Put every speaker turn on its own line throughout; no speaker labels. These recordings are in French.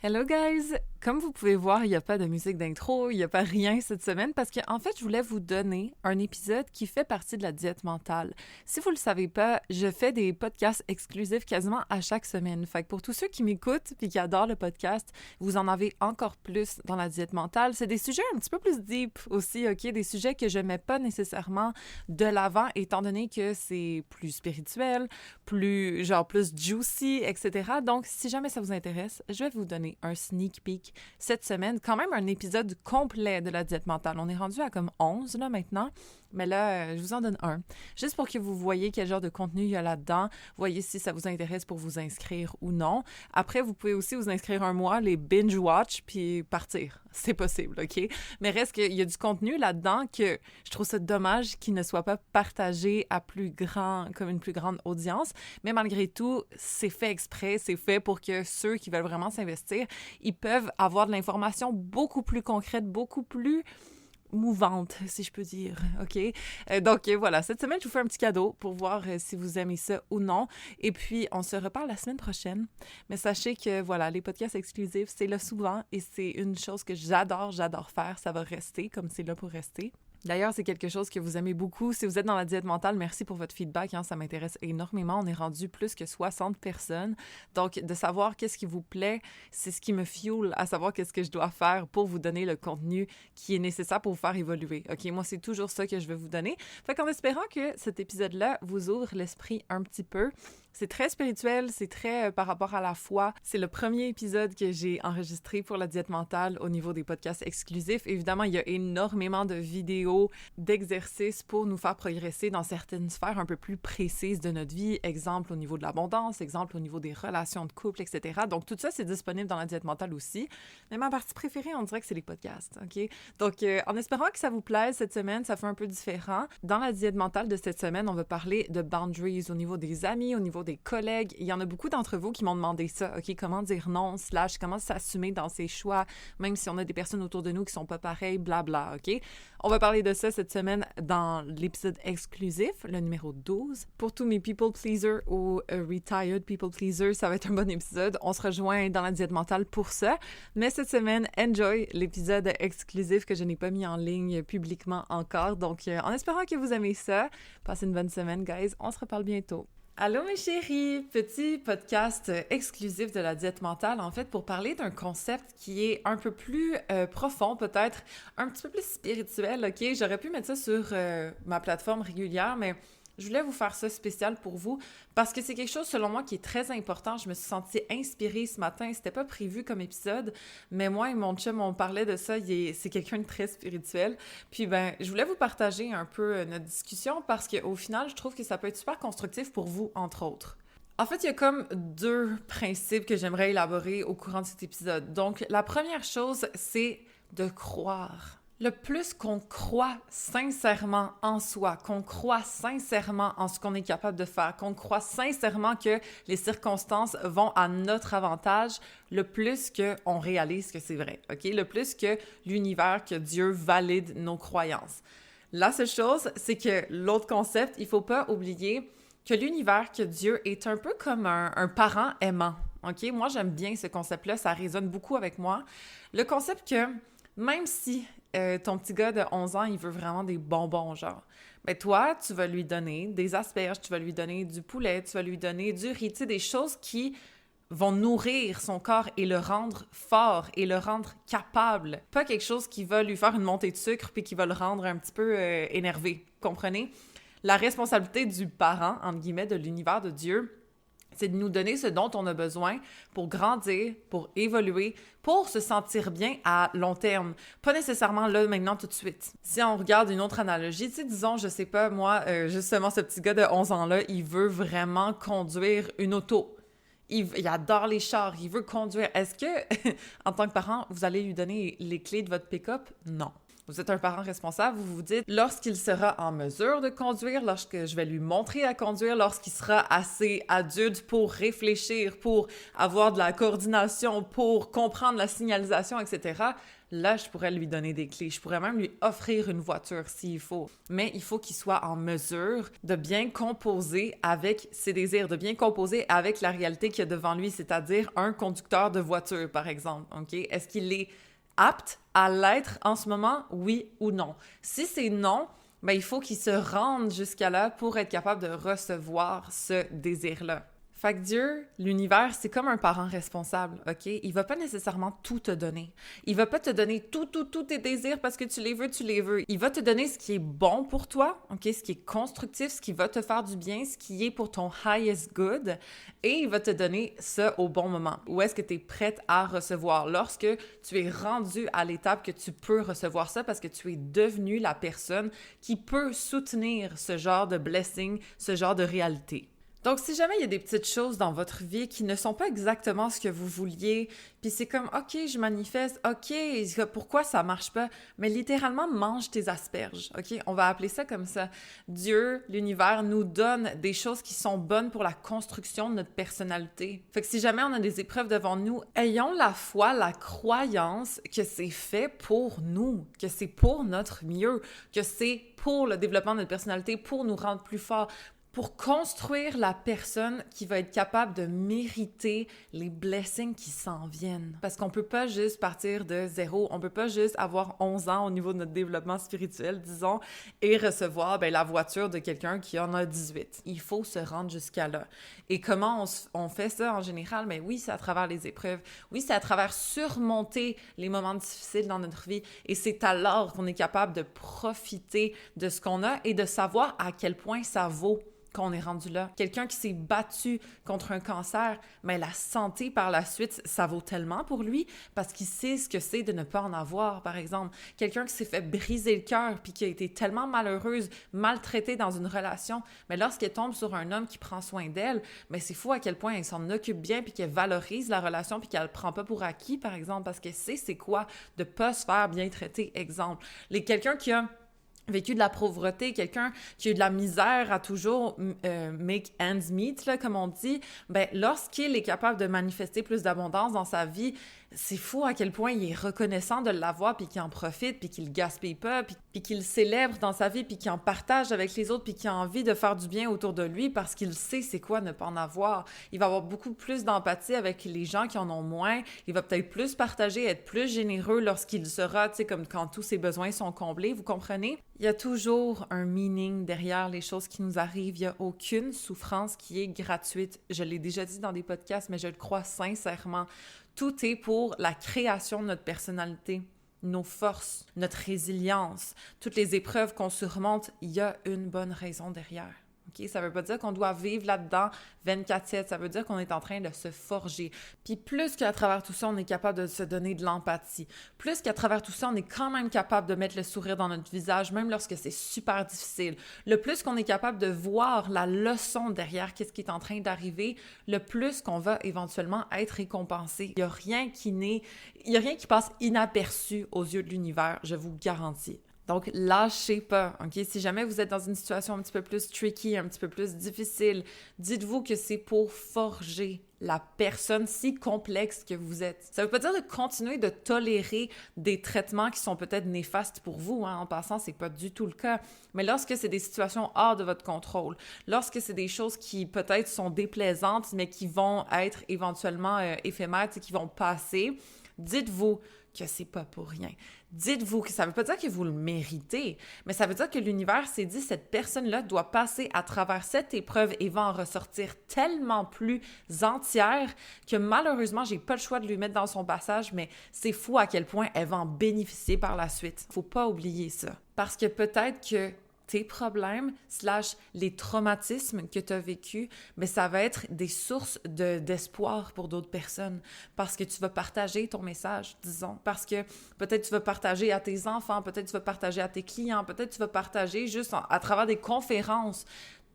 Hello guys! Comme vous pouvez voir, il n'y a pas de musique d'intro, il n'y a pas rien cette semaine parce qu'en fait, je voulais vous donner un épisode qui fait partie de la diète mentale. Si vous ne le savez pas, je fais des podcasts exclusifs quasiment à chaque semaine. Fait que pour tous ceux qui m'écoutent et qui adorent le podcast, vous en avez encore plus dans la diète mentale. C'est des sujets un petit peu plus deep aussi, OK? Des sujets que je ne mets pas nécessairement de l'avant étant donné que c'est plus spirituel, plus juicy, etc. Donc, si jamais ça vous intéresse, je vais vous donner un sneak peek cette semaine. Quand même un épisode complet de la diète mentale. On est rendu à comme 11 là maintenant, mais là, je vous en donne un. Juste pour que vous voyez quel genre de contenu il y a là-dedans. Voyez si ça vous intéresse pour vous inscrire ou non. Après, vous pouvez aussi vous inscrire un mois, les binge-watch, puis partir. C'est possible, OK? Mais reste qu'il y a du contenu là-dedans que je trouve ça dommage qu'il ne soit pas partagé à comme une plus grande audience. Mais malgré tout, c'est fait exprès, c'est fait pour que ceux qui veulent vraiment s'investir, ils peuvent avoir de l'information beaucoup plus concrète, beaucoup plus mouvante, si je peux dire, OK? Donc voilà, cette semaine, je vous fais un petit cadeau pour voir si vous aimez ça ou non. Et puis, on se reparle la semaine prochaine. Mais sachez que, voilà, les podcasts exclusifs, c'est là souvent et c'est une chose que j'adore faire. Ça va rester comme c'est là pour rester. D'ailleurs, c'est quelque chose que vous aimez beaucoup. Si vous êtes dans la diète mentale, merci pour votre feedback. Ça m'intéresse énormément. On est rendu plus que 60 personnes. Donc, de savoir qu'est-ce qui vous plaît, c'est ce qui me fuel à savoir qu'est-ce que je dois faire pour vous donner le contenu qui est nécessaire pour vous faire évoluer. OK, moi, c'est toujours ça que je vais vous donner. Fait qu'en espérant que cet épisode-là vous ouvre l'esprit un petit peu. C'est très spirituel, c'est très par rapport à la foi. C'est le premier épisode que j'ai enregistré pour la diète mentale au niveau des podcasts exclusifs. Évidemment, il y a énormément de vidéos, d'exercices pour nous faire progresser dans certaines sphères un peu plus précises de notre vie. Exemple au niveau de l'abondance, exemple au niveau des relations de couple, etc. Donc, tout ça, c'est disponible dans la diète mentale aussi. Mais ma partie préférée, on dirait que c'est les podcasts, OK? Donc, en espérant que ça vous plaise cette semaine, ça fait un peu différent. Dans la diète mentale de cette semaine, on va parler de boundaries au niveau des amis, au niveau des collègues. Il y en a beaucoup d'entre vous qui m'ont demandé ça, OK? Comment dire non, / comment s'assumer dans ses choix, même si on a des personnes autour de nous qui sont pas pareilles, blabla, OK? On va parler de ça cette semaine dans l'épisode exclusif, le numéro 12. Pour tous mes people pleasers ou retired people pleasers, ça va être un bon épisode. On se rejoint dans la diète mentale pour ça. Mais cette semaine, enjoy l'épisode exclusif que je n'ai pas mis en ligne publiquement encore. Donc, en espérant que vous aimez ça, passez une bonne semaine, guys. On se reparle bientôt. Allô mes chéris! Petit podcast exclusif de la diète mentale, en fait, pour parler d'un concept qui est un peu plus profond, peut-être un petit peu plus spirituel, OK? J'aurais pu mettre ça sur ma plateforme régulière, mais je voulais vous faire ça spécial pour vous parce que c'est quelque chose, selon moi, qui est très important. Je me suis sentie inspirée ce matin. C'était pas prévu comme épisode, mais moi et mon chum, on parlait de ça. C'est quelqu'un de très spirituel. Puis, je voulais vous partager un peu notre discussion parce qu'au final, je trouve que ça peut être super constructif pour vous, entre autres. En fait, il y a comme 2 principes que j'aimerais élaborer au courant de cet épisode. Donc, la première chose, c'est de croire. Le plus qu'on croit sincèrement en soi, qu'on croit sincèrement en ce qu'on est capable de faire, qu'on croit sincèrement que les circonstances vont à notre avantage, le plus qu'on réalise que c'est vrai, OK? Le plus que l'univers, que Dieu valide nos croyances. La seule chose, c'est que l'autre concept, il faut pas oublier que l'univers, que Dieu est un peu comme un parent aimant, OK? Moi, j'aime bien ce concept-là, ça résonne beaucoup avec moi. Le concept que même si ton petit gars de 11 ans, il veut vraiment des bonbons, genre, ben toi, tu vas lui donner des asperges, tu vas lui donner du poulet, tu vas lui donner du riz, tu sais, des choses qui vont nourrir son corps et le rendre fort et le rendre capable. Pas quelque chose qui va lui faire une montée de sucre puis qui va le rendre un petit peu énervé, comprenez? La responsabilité du parent, entre guillemets, de l'univers de Dieu, c'est de nous donner ce dont on a besoin pour grandir, pour évoluer, pour se sentir bien à long terme. Pas nécessairement là, maintenant, tout de suite. Si on regarde une autre analogie, tu sais, disons, je sais pas, moi, justement, ce petit gars de 11 ans-là, il veut vraiment conduire une auto. Il adore les chars, il veut conduire. Est-ce que, en tant que parent, vous allez lui donner les clés de votre pick-up? Non. Vous êtes un parent responsable, vous vous dites, lorsqu'il sera en mesure de conduire, lorsque je vais lui montrer à conduire, lorsqu'il sera assez adulte pour réfléchir, pour avoir de la coordination, pour comprendre la signalisation, etc., là, je pourrais lui donner des clés. Je pourrais même lui offrir une voiture s'il faut. Mais il faut qu'il soit en mesure de bien composer avec ses désirs, de bien composer avec la réalité qu'il y a devant lui, c'est-à-dire un conducteur de voiture, par exemple. OK? Est-ce qu'il est apte à l'être en ce moment, oui ou non? Si c'est non, ben, il faut qu'il se rende jusqu'à là pour être capable de recevoir ce désir-là. Fait que Dieu, l'univers, c'est comme un parent responsable, OK? Il va pas nécessairement tout te donner. Il va pas te donner tous tes désirs parce que tu les veux. Il va te donner ce qui est bon pour toi, OK? Ce qui est constructif, ce qui va te faire du bien, ce qui est pour ton highest good. Et il va te donner ça au bon moment. Où est-ce que tu es prête à recevoir? Lorsque tu es rendu à l'étape que tu peux recevoir ça parce que tu es devenu la personne qui peut soutenir ce genre de blessing, ce genre de réalité. Donc, si jamais il y a des petites choses dans votre vie qui ne sont pas exactement ce que vous vouliez, puis c'est comme, OK, je manifeste, OK, pourquoi ça marche pas? Mais littéralement, mange tes asperges, OK? On va appeler ça comme ça. Dieu, l'univers, nous donne des choses qui sont bonnes pour la construction de notre personnalité. Fait que si jamais on a des épreuves devant nous, ayons la foi, la croyance que c'est fait pour nous, que c'est pour notre mieux, que c'est pour le développement de notre personnalité, pour nous rendre plus forts, pour construire la personne qui va être capable de mériter les blessings qui s'en viennent. Parce qu'on peut pas juste partir de zéro, on peut pas juste avoir 11 ans au niveau de notre développement spirituel, disons, et recevoir la voiture de quelqu'un qui en a 18. Il faut se rendre jusqu'à là. Et comment on fait ça en général? Mais oui, c'est à travers les épreuves. Oui, c'est à travers surmonter les moments difficiles dans notre vie. Et c'est alors qu'on est capable de profiter de ce qu'on a et de savoir à quel point ça vaut qu'on est rendu là. Quelqu'un qui s'est battu contre un cancer, mais la santé par la suite, ça vaut tellement pour lui parce qu'il sait ce que c'est de ne pas en avoir, par exemple. Quelqu'un qui s'est fait briser le cœur puis qui a été tellement malheureuse, maltraitée dans une relation, mais lorsqu'elle tombe sur un homme qui prend soin d'elle, mais c'est fou à quel point elle s'en occupe bien puis qu'elle valorise la relation puis qu'elle le prend pas pour acquis, par exemple, parce qu'elle sait c'est quoi de pas se faire bien traiter, exemple. Quelqu'un qui a vécu de la pauvreté, quelqu'un qui a eu de la misère à toujours make ends meet, là, comme on dit, ben lorsqu'il est capable de manifester plus d'abondance dans sa vie, c'est fou à quel point il est reconnaissant de l'avoir, puis qu'il en profite, puis qu'il le gaspille pas, puis qu'il célèbre dans sa vie, puis qu'il en partage avec les autres, puis qu'il a envie de faire du bien autour de lui parce qu'il sait c'est quoi ne pas en avoir. Il va avoir beaucoup plus d'empathie avec les gens qui en ont moins. Il va peut-être plus partager, être plus généreux lorsqu'il sera, tu sais, comme quand tous ses besoins sont comblés, vous comprenez? Il y a toujours un meaning derrière les choses qui nous arrivent. Il n'y a aucune souffrance qui est gratuite. Je l'ai déjà dit dans des podcasts, mais je le crois sincèrement. Tout est pour la création de notre personnalité, nos forces, notre résilience. Toutes les épreuves qu'on surmonte, il y a une bonne raison derrière. Okay? Ça ne veut pas dire qu'on doit vivre là-dedans 24/7, ça veut dire qu'on est en train de se forger. Puis plus qu'à travers tout ça, on est capable de se donner de l'empathie. Plus qu'à travers tout ça, on est quand même capable de mettre le sourire dans notre visage, même lorsque c'est super difficile. Le plus qu'on est capable de voir la leçon derrière qu'est-ce qui est en train d'arriver, le plus qu'on va éventuellement être récompensé. Il n'y a rien qui passe inaperçu aux yeux de l'univers, je vous garantis. Donc, lâchez pas, OK? Si jamais vous êtes dans une situation un petit peu plus tricky, un petit peu plus difficile, dites-vous que c'est pour forger la personne si complexe que vous êtes. Ça veut pas dire de continuer de tolérer des traitements qui sont peut-être néfastes pour vous, hein? En passant, c'est pas du tout le cas. Mais lorsque c'est des situations hors de votre contrôle, lorsque c'est des choses qui peut-être sont déplaisantes, mais qui vont être éventuellement éphémères, qui vont passer, dites-vous que c'est pas pour rien. Dites-vous que ça veut pas dire que vous le méritez, mais ça veut dire que l'univers s'est dit cette personne-là doit passer à travers cette épreuve et va en ressortir tellement plus entière que malheureusement, j'ai pas le choix de lui mettre dans son passage, mais c'est fou à quel point elle va en bénéficier par la suite. Faut pas oublier ça. Parce que peut-être que tes problèmes / les traumatismes que tu as vécus, mais ça va être des sources d'espoir pour d'autres personnes parce que tu vas partager ton message, disons, parce que peut-être tu vas partager à tes enfants, peut-être tu vas partager à tes clients, peut-être tu vas partager juste à travers des conférences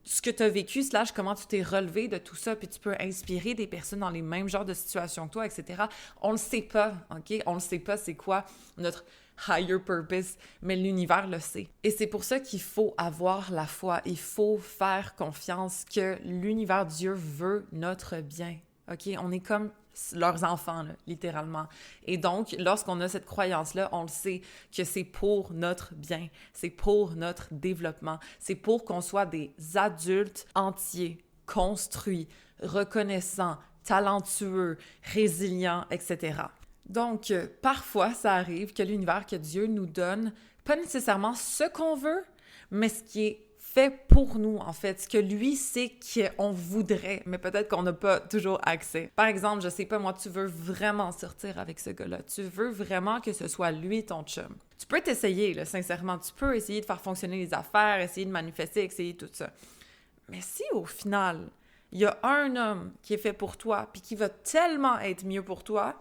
ce que tu as vécu / comment tu t'es relevé de tout ça, puis tu peux inspirer des personnes dans les mêmes genres de situations que toi, etc. On le sait pas, OK? On le sait pas c'est quoi notre higher purpose, mais l'univers le sait. Et c'est pour ça qu'il faut avoir la foi, il faut faire confiance que l'univers, Dieu veut notre bien. OK? On est comme leurs enfants, là, littéralement. Et donc, lorsqu'on a cette croyance-là, on le sait que c'est pour notre bien, c'est pour notre développement, c'est pour qu'on soit des adultes entiers, construits, reconnaissants, talentueux, résilients, etc. Donc, parfois, ça arrive que l'univers, que Dieu nous donne, pas nécessairement ce qu'on veut, mais ce qui est fait pour nous, en fait, ce que lui sait qu'on voudrait, mais peut-être qu'on n'a pas toujours accès. Par exemple, je sais pas, moi, tu veux vraiment sortir avec ce gars-là, tu veux vraiment que ce soit lui ton chum. Tu peux t'essayer, là, sincèrement, tu peux essayer de faire fonctionner les affaires, essayer de manifester, essayer tout ça. Mais si, au final, il y a un homme qui est fait pour toi, puis qui va tellement être mieux pour toi,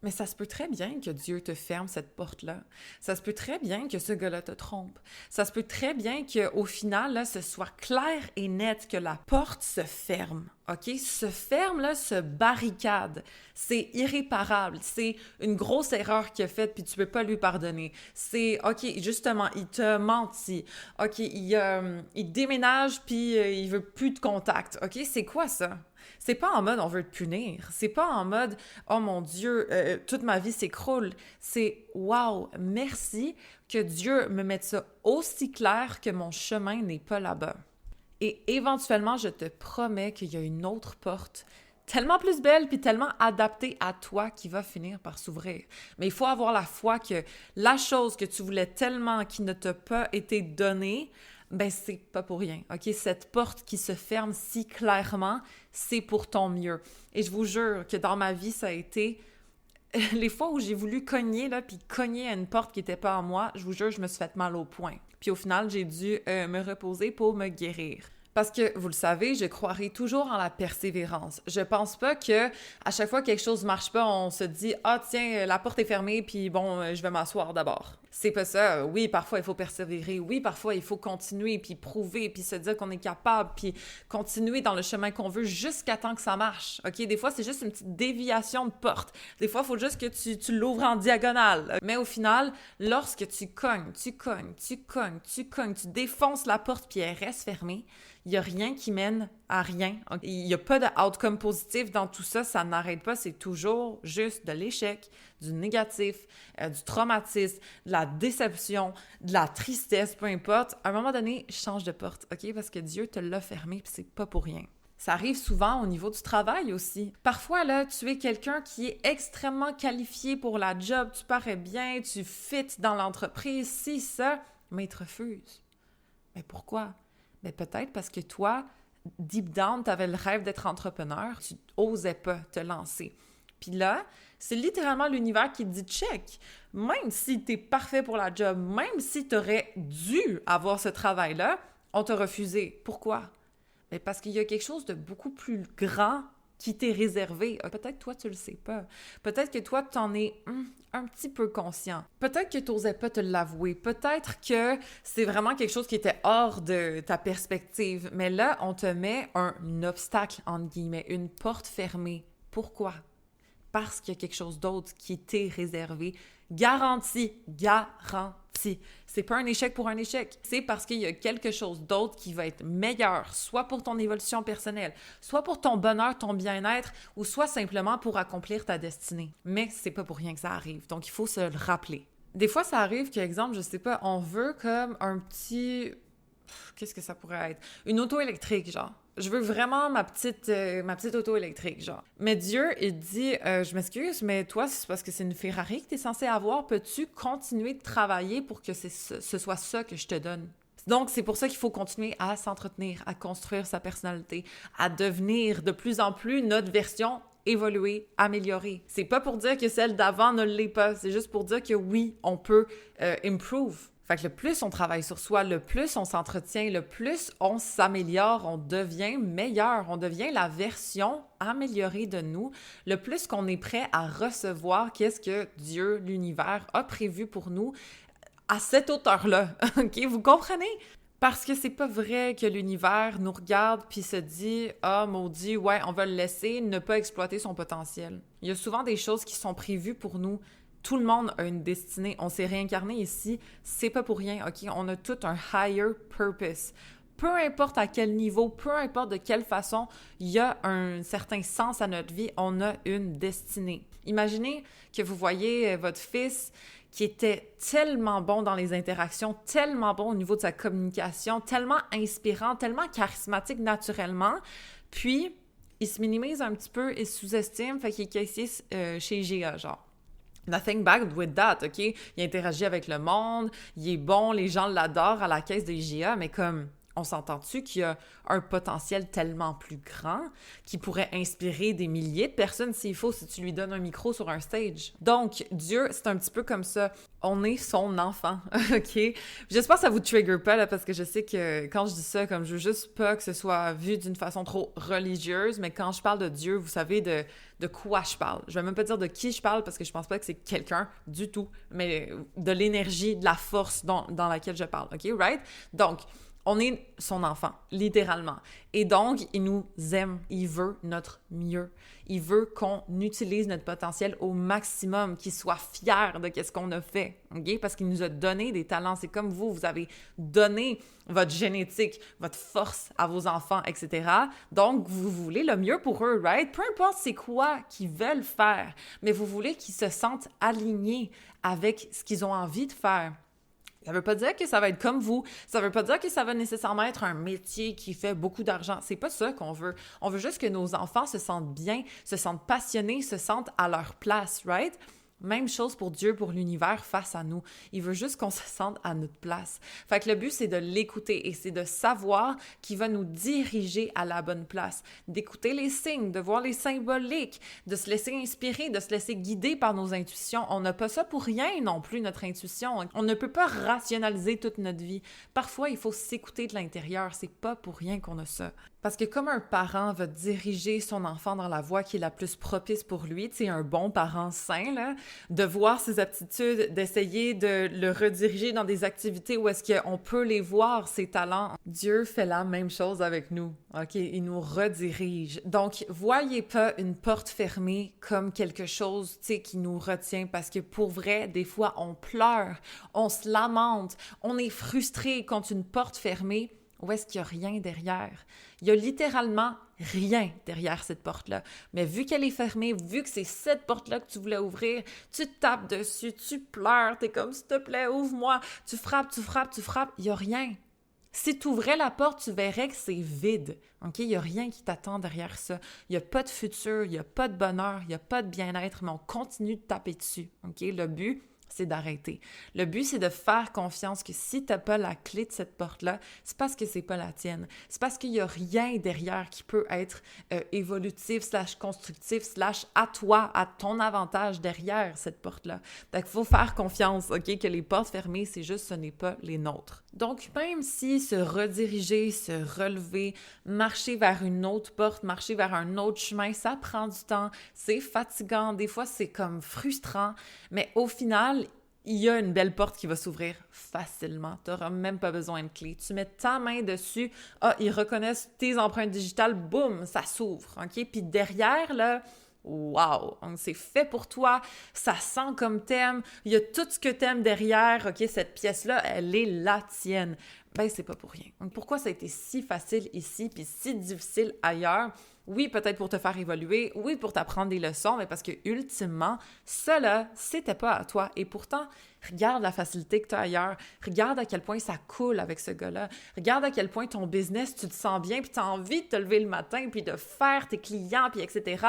mais ça se peut très bien que Dieu te ferme cette porte-là. Ça se peut très bien que ce gars-là te trompe. Ça se peut très bien qu'au final, là, ce soit clair et net que la porte se ferme. OK? Se ferme, là, se barricade. C'est irréparable. C'est une grosse erreur qu'il a faite, puis tu peux pas lui pardonner. C'est, OK, justement, il t'a menti. OK, il déménage, puis il veut plus de contact. OK? C'est quoi ça? C'est pas en mode on veut te punir, c'est pas en mode oh mon Dieu, toute ma vie s'écroule. C'est wow, merci que Dieu me mette ça aussi clair que mon chemin n'est pas là-bas. Et éventuellement, je te promets qu'il y a une autre porte tellement plus belle puis tellement adaptée à toi qui va finir par s'ouvrir. Mais il faut avoir la foi que la chose que tu voulais tellement qui ne t'a pas été donnée, ben c'est pas pour rien, OK? Cette porte qui se ferme si clairement, c'est pour ton mieux. Et je vous jure que dans ma vie, ça a été les fois où j'ai voulu cogner, là, puis cogner à une porte qui était pas en moi, je vous jure, je me suis fait mal au poing. Puis au final, j'ai dû me reposer pour me guérir. Parce que, vous le savez, je croirai toujours en la persévérance. Je pense pas que à chaque fois que quelque chose marche pas, on se dit « Ah, tiens, la porte est fermée, puis bon, je vais m'asseoir d'abord. » C'est pas ça. Oui, parfois, il faut persévérer. Oui, parfois, il faut continuer, puis prouver, puis se dire qu'on est capable, puis continuer dans le chemin qu'on veut jusqu'à temps que ça marche. OK? Des fois, c'est juste une petite déviation de porte. Des fois, il faut juste que tu l'ouvres en diagonale. Mais au final, lorsque tu cognes, tu défonces la porte, puis elle reste fermée, il n'y a rien qui mène à rien. Il n'y a pas de outcome positif dans tout ça. Ça n'arrête pas. C'est toujours juste de l'échec, du négatif, du traumatisme, de la déception, de la tristesse, peu importe. À un moment donné, change de porte, OK? Parce que Dieu te l'a fermé, puis c'est pas pour rien. Ça arrive souvent au niveau du travail aussi. Parfois, là, tu es quelqu'un qui est extrêmement qualifié pour la job, tu parais bien, tu fits dans l'entreprise, si, ça, mais il te refuse. Mais pourquoi? Mais peut-être parce que toi, deep down, tu avais le rêve d'être entrepreneur, tu n'osais pas te lancer. Puis là, c'est littéralement l'univers qui te dit « check ». Même si tu es parfait pour la job, même si tu aurais dû avoir ce travail-là, on t'a refusé. Pourquoi? Mais parce qu'il y a quelque chose de beaucoup plus grand qui t'est réservé. Peut-être toi, tu le sais pas. Peut-être que toi, tu en es un petit peu conscient. Peut-être que tu n'osais pas te l'avouer. Peut-être que c'est vraiment quelque chose qui était hors de ta perspective. Mais là, on te met un obstacle, entre guillemets, une porte fermée. Pourquoi? Parce qu'il y a quelque chose d'autre qui t'est réservé. Garanti. C'est pas un échec pour un échec. C'est parce qu'il y a quelque chose d'autre qui va être meilleur, soit pour ton évolution personnelle, soit pour ton bonheur, ton bien-être, ou soit simplement pour accomplir ta destinée. Mais c'est pas pour rien que ça arrive. Donc, il faut se le rappeler. Des fois, ça arrive qu'exemple, je sais pas, on veut comme un petit... Qu'est-ce que ça pourrait être? Une auto électrique, genre. Je veux vraiment ma petite auto électrique, genre. Mais Dieu, il dit, je m'excuse, mais toi, c'est parce que c'est une Ferrari que tu es censé avoir. Peux-tu continuer de travailler pour que ce soit ça que je te donne? Donc, c'est pour ça qu'il faut continuer à s'entretenir, à construire sa personnalité, à devenir de plus en plus notre version évoluer, améliorer. C'est pas pour dire que celle d'avant ne l'est pas, c'est juste pour dire que oui, on peut improve. Fait que le plus on travaille sur soi, le plus on s'entretient, le plus on s'améliore, on devient meilleur, on devient la version améliorée de nous, le plus qu'on est prêt à recevoir qu'est-ce que Dieu, l'univers, a prévu pour nous à cette hauteur-là. OK? Vous comprenez? Parce que c'est pas vrai que l'univers nous regarde puis se dit « Ah, maudit, ouais, on va le laisser ne pas exploiter son potentiel. » Il y a souvent des choses qui sont prévues pour nous Tout le monde a une destinée. On s'est réincarné ici, c'est pas pour rien, OK? On a tout un higher purpose. Peu importe à quel niveau, peu importe de quelle façon, il y a un certain sens à notre vie, on a une destinée. Imaginez que vous voyez votre fils qui était tellement bon dans les interactions, tellement bon au niveau de sa communication, tellement inspirant, tellement charismatique naturellement, puis il se minimise un petit peu, il se sous-estime, fait qu'il est caissier chez IGA, genre. Nothing bad with that, OK? Il interagit avec le monde, il est bon, les gens l'adorent à la caisse de IGA, mais comme... On s'entend-tu qu'il y a un potentiel tellement plus grand qui pourrait inspirer des milliers de personnes s'il faut, si tu lui donnes un micro sur un stage. Donc, Dieu, c'est un petit peu comme ça. On est son enfant, OK? J'espère que ça vous trigger pas, là, parce que je sais que quand je dis ça, comme je veux juste pas que ce soit vu d'une façon trop religieuse, mais quand je parle de Dieu, vous savez de quoi je parle. Je vais même pas dire de qui je parle parce que je pense pas que c'est quelqu'un du tout, mais de l'énergie, de la force dans laquelle je parle, OK? Right? Donc, on est son enfant, littéralement. Et donc, il nous aime. Il veut notre mieux. Il veut qu'on utilise notre potentiel au maximum, qu'il soit fier de ce qu'on a fait, OK? Parce qu'il nous a donné des talents. C'est comme vous avez donné votre génétique, votre force à vos enfants, etc. Donc, vous voulez le mieux pour eux, right? Peu importe c'est quoi qu'ils veulent faire, mais vous voulez qu'ils se sentent alignés avec ce qu'ils ont envie de faire. Ça veut pas dire que ça va être comme vous. Ça veut pas dire que ça va nécessairement être un métier qui fait beaucoup d'argent. C'est pas ça qu'on veut. On veut juste que nos enfants se sentent bien, se sentent passionnés, se sentent à leur place, right? Même chose pour Dieu, pour l'univers face à nous. Il veut juste qu'on se sente à notre place. Fait que le but, c'est de l'écouter et c'est de savoir qu'il va nous diriger à la bonne place. D'écouter les signes, de voir les symboliques, de se laisser inspirer, de se laisser guider par nos intuitions. On n'a pas ça pour rien non plus, notre intuition. On ne peut pas rationaliser toute notre vie. Parfois, il faut s'écouter de l'intérieur. C'est pas pour rien qu'on a ça. Parce que comme un parent va diriger son enfant dans la voie qui est la plus propice pour lui, tu sais, un bon parent sain, là, de voir ses aptitudes, d'essayer de le rediriger dans des activités où est-ce qu'on peut les voir, ses talents. Dieu fait la même chose avec nous, OK? Il nous redirige. Donc, voyez pas une porte fermée comme quelque chose, tu sais, qui nous retient parce que pour vrai, des fois, on pleure, on se lamente, on est frustré contre une porte fermée. Où est-ce qu'il n'y a rien derrière? Il y a littéralement rien derrière cette porte-là. Mais vu qu'elle est fermée, vu que c'est cette porte-là que tu voulais ouvrir, tu te tapes dessus, tu pleures, t'es comme « s'il te plaît, ouvre-moi ». Tu frappes, il n'y a rien. Si tu ouvrais la porte, tu verrais que c'est vide. OK? Il n'y a rien qui t'attend derrière ça. Il n'y a pas de futur, il n'y a pas de bonheur, il n'y a pas de bien-être, mais on continue de taper dessus. OK? Le but, c'est d'arrêter. Le but, c'est de faire confiance que si tu n'as pas la clé de cette porte-là, c'est parce que c'est pas la tienne. C'est parce qu'il n'y a rien derrière qui peut être évolutif, /constructif, / à toi, à ton avantage derrière cette porte-là. Donc, il faut faire confiance, OK, que les portes fermées, c'est juste, ce n'est pas les nôtres. Donc, même si se rediriger, se relever, marcher vers une autre porte, marcher vers un autre chemin, ça prend du temps, c'est fatigant, des fois, c'est comme frustrant, mais au final, il y a une belle porte qui va s'ouvrir facilement. Tu n'auras même pas besoin de clé. Tu mets ta main dessus, ils reconnaissent tes empreintes digitales, boum, ça s'ouvre, OK? Puis derrière, là, wow! C'est fait pour toi, ça sent comme t'aimes, il y a tout ce que t'aimes derrière, OK? Cette pièce-là, elle est la tienne. Ben, c'est pas pour rien. Donc, pourquoi ça a été si facile ici puis si difficile ailleurs? Oui, peut-être pour te faire évoluer, oui, pour t'apprendre des leçons, mais parce que ultimement, cela, c'était pas à toi. Et pourtant, regarde la facilité que tu as ailleurs. Regarde à quel point ça coule avec ce gars-là. Regarde à quel point ton business, tu te sens bien, puis tu as envie de te lever le matin, puis de faire tes clients, puis etc.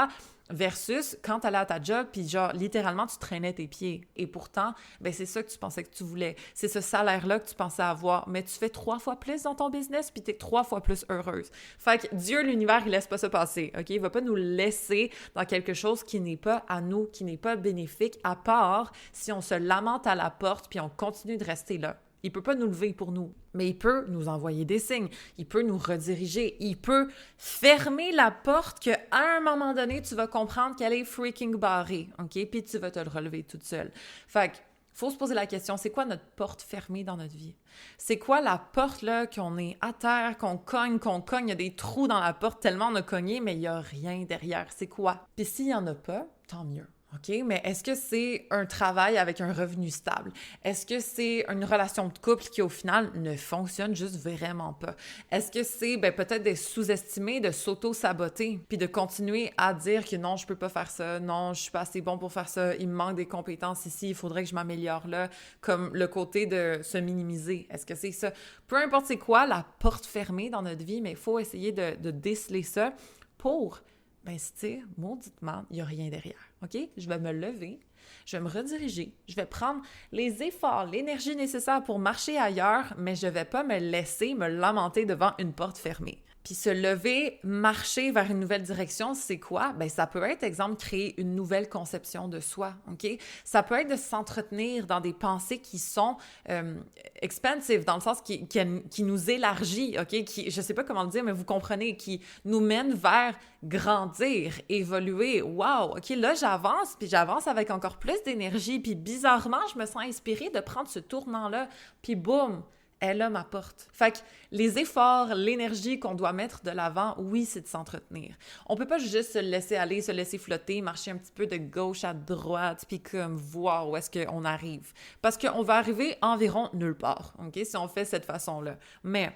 Versus quand t'allais à ta job, puis genre, littéralement, tu traînais tes pieds. Et pourtant, ben c'est ça que tu pensais que tu voulais. C'est ce salaire-là que tu pensais avoir. Mais tu fais 3 fois plus dans ton business, puis t'es 3 fois plus heureuse. Fait que Dieu, l'univers, il laisse pas ça passer, OK? Il va pas nous laisser dans quelque chose qui n'est pas à nous, qui n'est pas bénéfique, à part si on se lamente à la porte, puis on continue de rester là. Il peut pas nous lever pour nous, mais il peut nous envoyer des signes, il peut nous rediriger, il peut fermer la porte qu'à un moment donné, tu vas comprendre qu'elle est freaking barrée, OK? Puis tu vas te le relever toute seule. Fait que, faut se poser la question, c'est quoi notre porte fermée dans notre vie? C'est quoi la porte, là, qu'on est à terre, qu'on cogne, il y a des trous dans la porte tellement on a cogné, mais il y a rien derrière. C'est quoi? Puis s'il y en a pas, tant mieux. OK? Mais est-ce que c'est un travail avec un revenu stable? Est-ce que c'est une relation de couple qui, au final, ne fonctionne juste vraiment pas? Est-ce que c'est peut-être de sous-estimer, de s'auto-saboter, puis de continuer à dire que non, je peux pas faire ça, non, je suis pas assez bon pour faire ça, il me manque des compétences ici, il faudrait que je m'améliore là, comme le côté de se minimiser. Est-ce que c'est ça? Peu importe c'est quoi, la porte fermée dans notre vie, mais il faut essayer de déceler ça pour se dire, mauditement, il n'y a rien derrière. OK? Je vais me lever, je vais me rediriger, je vais prendre les efforts, l'énergie nécessaire pour marcher ailleurs, mais je ne vais pas me laisser me lamenter devant une porte fermée. Puis se lever, marcher vers une nouvelle direction, c'est quoi? Ça peut être, exemple, créer une nouvelle conception de soi, OK? Ça peut être de s'entretenir dans des pensées qui sont expansive, dans le sens qui nous élargit, OK? Qui, je sais pas comment le dire, mais vous comprenez, qui nous mène vers grandir, évoluer. Wow! OK, là, j'avance, puis j'avance avec encore plus d'énergie, puis bizarrement, je me sens inspirée de prendre ce tournant-là, puis boum! Elle a ma porte. Fait que les efforts, l'énergie qu'on doit mettre de l'avant, oui, c'est de s'entretenir. On peut pas juste se laisser aller, se laisser flotter, marcher un petit peu de gauche à droite, puis comme voir où est-ce qu'on arrive. Parce qu'on va arriver environ nulle part, OK, si on fait cette façon-là. Mais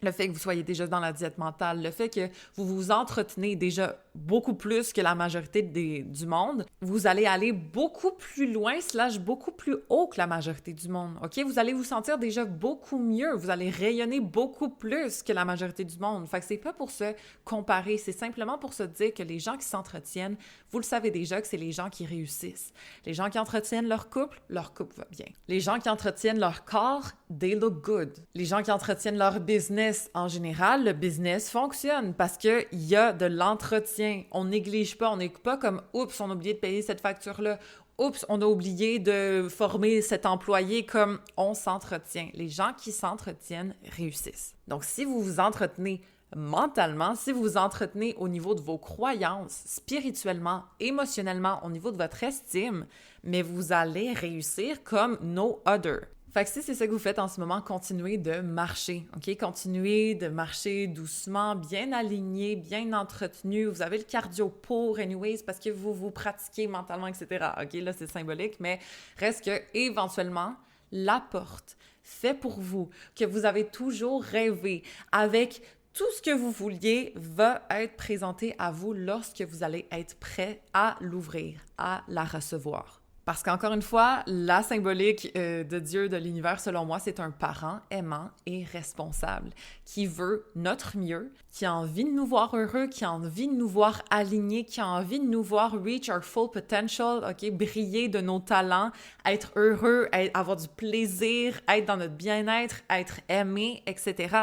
le fait que vous soyez déjà dans la diète mentale, le fait que vous vous entretenez déjà beaucoup plus que la majorité du monde, vous allez aller beaucoup plus loin / beaucoup plus haut que la majorité du monde, OK? Vous allez vous sentir déjà beaucoup mieux, vous allez rayonner beaucoup plus que la majorité du monde. Fait que c'est pas pour se comparer, c'est simplement pour se dire que les gens qui s'entretiennent, vous le savez déjà que c'est les gens qui réussissent. Les gens qui entretiennent leur couple va bien. Les gens qui entretiennent leur corps, they look good. Les gens qui entretiennent leur business, en général, le business fonctionne parce qu'il y a de l'entretien. On néglige pas, on n'est pas comme « Oups, on a oublié de payer cette facture-là ». Oups, on a oublié de former cet employé, comme on s'entretient. Les gens qui s'entretiennent réussissent. Donc, si vous vous entretenez mentalement, si vous vous entretenez au niveau de vos croyances, spirituellement, émotionnellement, au niveau de votre estime, mais vous allez réussir comme no other. Fait que si c'est ça que vous faites en ce moment, continuez de marcher, OK? Continuez de marcher doucement, bien aligné, bien entretenu. Vous avez le cardio pour, anyways, parce que vous vous pratiquez mentalement, etc. OK? Là, c'est symbolique, mais reste que, éventuellement, la porte fait pour vous, que vous avez toujours rêvé, avec tout ce que vous vouliez, va être présenté à vous lorsque vous allez être prêt à l'ouvrir, à la recevoir. Parce qu'encore une fois, la symbolique de Dieu, de l'univers, selon moi, c'est un parent aimant et responsable qui veut notre mieux, qui a envie de nous voir heureux, qui a envie de nous voir alignés, qui a envie de nous voir reach our full potential, OK, briller de nos talents, être heureux, avoir du plaisir, être dans notre bien-être, être aimé, etc.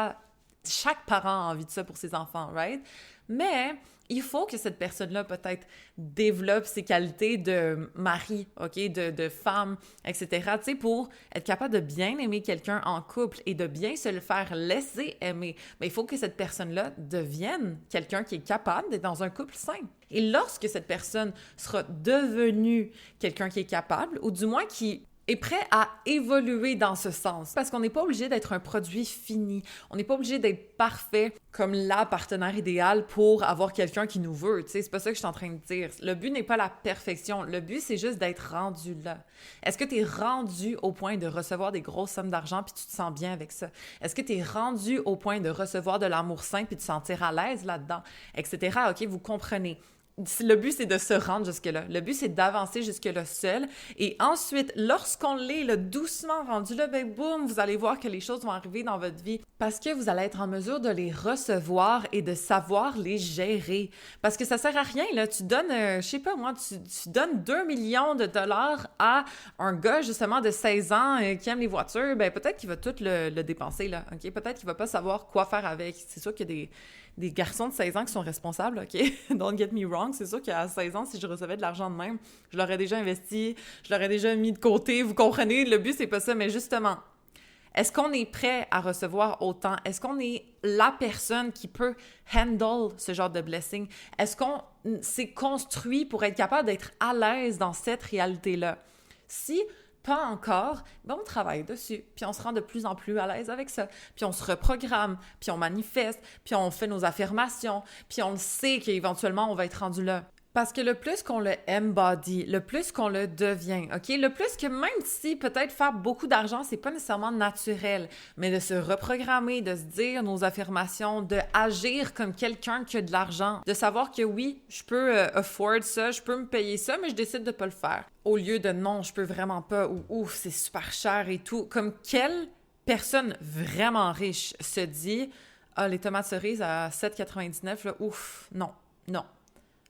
Chaque parent a envie de ça pour ses enfants, right? Mais il faut que cette personne-là peut-être développe ses qualités de mari, OK, de femme, etc., tu sais, pour être capable de bien aimer quelqu'un en couple et de bien se le faire laisser aimer. Mais il faut que cette personne-là devienne quelqu'un qui est capable d'être dans un couple sain. Et lorsque cette personne sera devenue quelqu'un qui est capable, ou du moins qui est prêt à évoluer dans ce sens. Parce qu'on n'est pas obligé d'être un produit fini. On n'est pas obligé d'être parfait comme la partenaire idéale pour avoir quelqu'un qui nous veut. Tu sais, c'est pas ça que je suis en train de dire. Le but n'est pas la perfection. Le but, c'est juste d'être rendu là. Est-ce que tu es rendu au point de recevoir des grosses sommes d'argent puis tu te sens bien avec ça? Est-ce que tu es rendu au point de recevoir de l'amour sain puis de te sentir à l'aise là-dedans, etc.? OK, vous comprenez. Le but, c'est de se rendre jusque-là. Le but, c'est d'avancer jusque-là seul. Et ensuite, lorsqu'on l'est là, doucement rendu là, boum, vous allez voir que les choses vont arriver dans votre vie parce que vous allez être en mesure de les recevoir et de savoir les gérer. Parce que ça sert à rien, là. Tu donnes, je sais pas moi, tu donnes 2 millions de dollars à un gars, justement, de 16 ans qui aime les voitures, peut-être qu'il va tout le dépenser, là, OK? Peut-être qu'il va pas savoir quoi faire avec. C'est sûr qu'il y a des garçons de 16 ans qui sont responsables, OK? Don't get me wrong, c'est sûr qu'à 16 ans, si je recevais de l'argent de même, je l'aurais déjà investi, je l'aurais déjà mis de côté, vous comprenez? Le but, c'est pas ça, mais justement, est-ce qu'on est prêt à recevoir autant? Est-ce qu'on est la personne qui peut handle ce genre de blessing? Est-ce qu'on s'est construit pour être capable d'être à l'aise dans cette réalité-là? Si pas encore, on travaille dessus, puis on se rend de plus en plus à l'aise avec ça, puis on se reprogramme, puis on manifeste, puis on fait nos affirmations, puis on le sait qu'éventuellement, on va être rendu là. Parce que le plus qu'on le embody, le plus qu'on le devient, OK? Le plus que même si peut-être faire beaucoup d'argent, c'est pas nécessairement naturel, mais de se reprogrammer, de se dire nos affirmations, de agir comme quelqu'un qui a de l'argent, de savoir que oui, je peux afford ça, je peux me payer ça, mais je décide de pas le faire. Au lieu de non, je peux vraiment pas, ou ouf, c'est super cher et tout. Comme quelle personne vraiment riche se dit, ah, les tomates cerises à 7,99, là, ouf, non, non.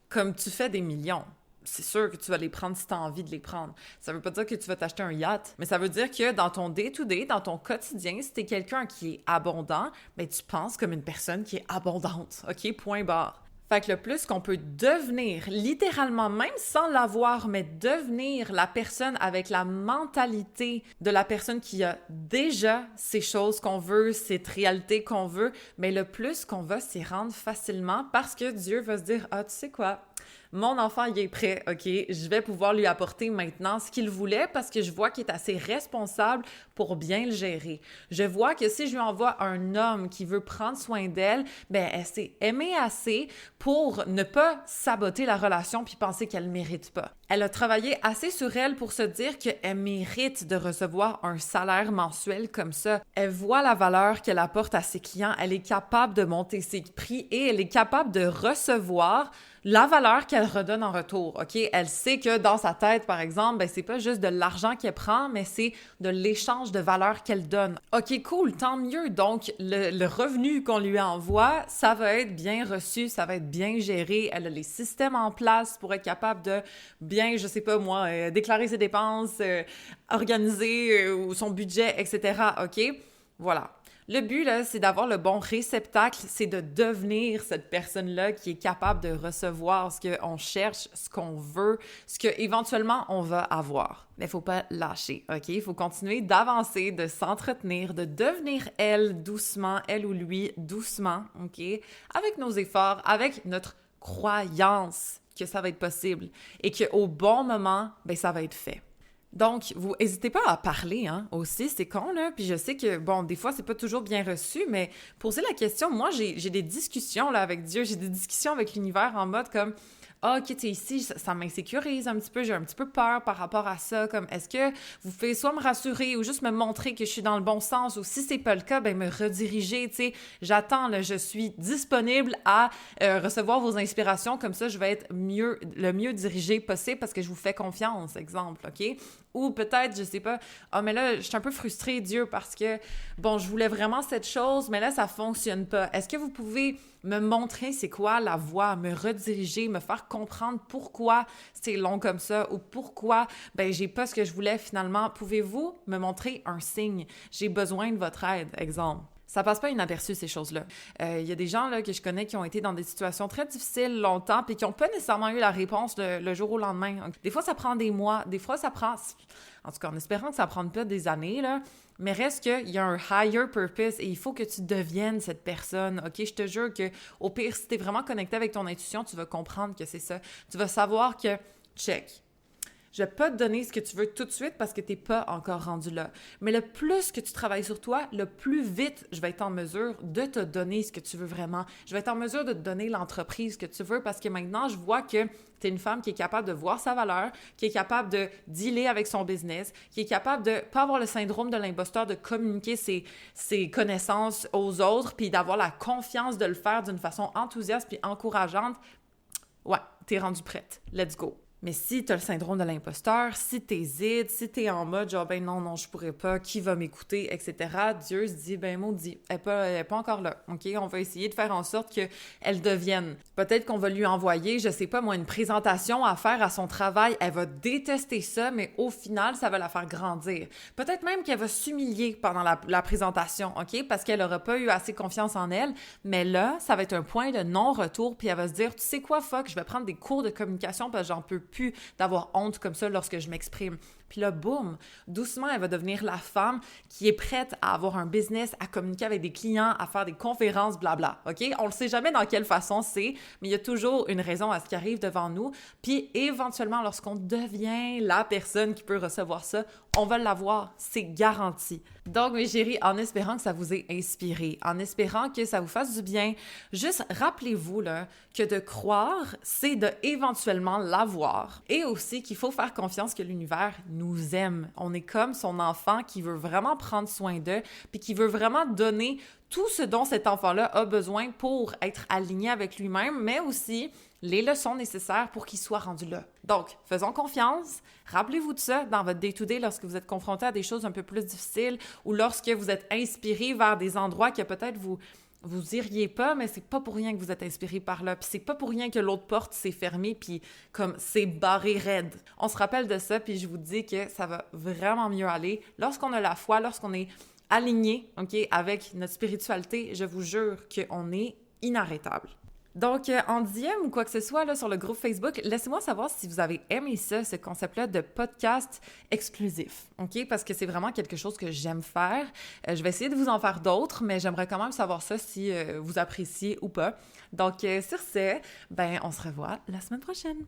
Comme tu fais des millions, c'est sûr que tu vas les prendre si tu as envie de les prendre. Ça veut pas dire que tu vas t'acheter un yacht, mais ça veut dire que dans ton day-to-day, dans ton quotidien, si tu es quelqu'un qui est abondant, ben tu penses comme une personne qui est abondante, OK? Point barre. Fait que le plus qu'on peut devenir, littéralement, même sans l'avoir, mais devenir la personne avec la mentalité de la personne qui a déjà ces choses qu'on veut, cette réalité qu'on veut, mais le plus qu'on va s'y rendre facilement parce que Dieu va se dire « Ah, tu sais quoi? Mon enfant, il est prêt, OK? Je vais pouvoir lui apporter maintenant ce qu'il voulait parce que je vois qu'il est assez responsable pour bien le gérer. Je vois que si je lui envoie un homme qui veut prendre soin d'elle, ben elle s'est aimée assez pour ne pas saboter la relation puis penser qu'elle ne mérite pas. Elle a travaillé assez sur elle pour se dire qu'elle mérite de recevoir un salaire mensuel comme ça. Elle voit la valeur qu'elle apporte à ses clients, elle est capable de monter ses prix et elle est capable de recevoir la valeur qu'elle redonne en retour, OK? Elle sait que dans sa tête, par exemple, ben c'est pas juste de l'argent qu'elle prend, mais c'est de l'échange de valeur qu'elle donne. OK, cool, tant mieux. Donc, le revenu qu'on lui envoie, ça va être bien reçu, ça va être bien géré. Elle a les systèmes en place pour être capable de bien, je sais pas moi, déclarer ses dépenses, organiser son budget, etc., OK? Voilà. Le but, là, c'est d'avoir le bon réceptacle, c'est de devenir cette personne-là qui est capable de recevoir ce qu'on cherche, ce qu'on veut, ce qu'éventuellement on va avoir. Mais il ne faut pas lâcher, OK? Il faut continuer d'avancer, de s'entretenir, de devenir elle doucement, elle ou lui doucement, OK? Avec nos efforts, avec notre croyance que ça va être possible et qu'au bon moment, ben ça va être fait. Donc, vous n'hésitez pas à parler, hein, aussi, c'est con, là, puis je sais que, bon, des fois, c'est pas toujours bien reçu, mais poser la question, moi, j'ai des discussions, là, avec Dieu, j'ai des discussions avec l'univers en mode comme, ah, ok, tu es ici, ça m'insécurise un petit peu, j'ai un petit peu peur par rapport à ça, comme, est-ce que vous faites soit me rassurer ou juste me montrer que je suis dans le bon sens, ou si c'est pas le cas, ben me rediriger, tu sais, j'attends, là, je suis disponible à recevoir vos inspirations, comme ça, je vais être le mieux dirigée possible parce que je vous fais confiance, exemple, ok? Ou peut-être, je sais pas, ah, mais là, je suis un peu frustrée, Dieu, parce que, bon, je voulais vraiment cette chose, mais là, ça fonctionne pas. Est-ce que vous pouvez me montrer c'est quoi la voie, me rediriger, me faire comprendre pourquoi c'est long comme ça ou pourquoi, ben, j'ai pas ce que je voulais finalement. Pouvez-vous me montrer un signe? J'ai besoin de votre aide, exemple. Ça passe pas inaperçu, ces choses-là. Il y a des gens là, que je connais qui ont été dans des situations très difficiles longtemps puis qui n'ont pas nécessairement eu la réponse le jour au lendemain. Des fois, ça prend des mois. Des fois, ça prend... En tout cas, en espérant que ça ne prenne pas des années, là. Mais reste qu'il y a un higher purpose et il faut que tu deviennes cette personne, OK? Je te jure que au pire, si tu es vraiment connecté avec ton intuition, tu vas comprendre que c'est ça. Tu vas savoir que, check, je vais pas te donner ce que tu veux tout de suite parce que tu n'es pas encore rendu là. Mais le plus que tu travailles sur toi, le plus vite je vais être en mesure de te donner ce que tu veux vraiment. Je vais être en mesure de te donner l'entreprise que tu veux parce que maintenant, je vois que tu es une femme qui est capable de voir sa valeur, qui est capable de dealer avec son business, qui est capable de pas avoir le syndrome de l'imposteur, de communiquer ses connaissances aux autres, puis d'avoir la confiance de le faire d'une façon enthousiaste puis encourageante. Ouais, t'es rendue prête. Let's go. Mais si tu as le syndrome de l'imposteur, si tu hésites, si tu es en mode genre, ben non, je pourrais pas, qui va m'écouter, etc., Dieu se dit, ben maudit, elle est pas encore là, OK? On va essayer de faire en sorte qu'elle devienne. Peut-être qu'on va lui envoyer, je sais pas moi, une présentation à faire à son travail. Elle va détester ça, mais au final, ça va la faire grandir. Peut-être même qu'elle va s'humilier pendant la présentation, OK? Parce qu'elle aura pas eu assez confiance en elle. Mais là, ça va être un point de non-retour, puis elle va se dire, tu sais quoi, fuck, je vais prendre des cours de communication parce que j'en peux plus d'avoir honte comme ça lorsque je m'exprime. Puis là, boum, doucement, elle va devenir la femme qui est prête à avoir un business, à communiquer avec des clients, à faire des conférences, blabla, OK? On le sait jamais dans quelle façon c'est, mais il y a toujours une raison à ce qui arrive devant nous. Puis éventuellement, lorsqu'on devient la personne qui peut recevoir ça, on va l'avoir, c'est garanti. Donc, mes chéris, en espérant que ça vous ait inspiré, en espérant que ça vous fasse du bien, juste rappelez-vous là, que de croire, c'est de éventuellement l'avoir. Et aussi qu'il faut faire confiance que l'univers nous aime. On est comme son enfant qui veut vraiment prendre soin d'eux, puis qui veut vraiment donner tout ce dont cet enfant-là a besoin pour être aligné avec lui-même, mais aussi les leçons nécessaires pour qu'il soit rendu là. Donc, faisons confiance. Rappelez-vous de ça dans votre day-to-day lorsque vous êtes confronté à des choses un peu plus difficiles ou lorsque vous êtes inspiré vers des endroits que peut-être vous iriez pas, mais c'est pas pour rien que vous êtes inspiré par là. Puis c'est pas pour rien que l'autre porte s'est fermée, puis comme c'est barré raide. On se rappelle de ça, puis je vous dis que ça va vraiment mieux aller lorsqu'on a la foi, lorsqu'on est aligné, OK, avec notre spiritualité. Je vous jure qu'on est inarrêtable. Donc, en DM ou quoi que ce soit là, sur le groupe Facebook, laissez-moi savoir si vous avez aimé ça, ce concept-là de podcast exclusif, OK? Parce que c'est vraiment quelque chose que j'aime faire. Je vais essayer de vous en faire d'autres, mais j'aimerais quand même savoir ça si vous appréciez ou pas. Donc, sur ce, on se revoit la semaine prochaine.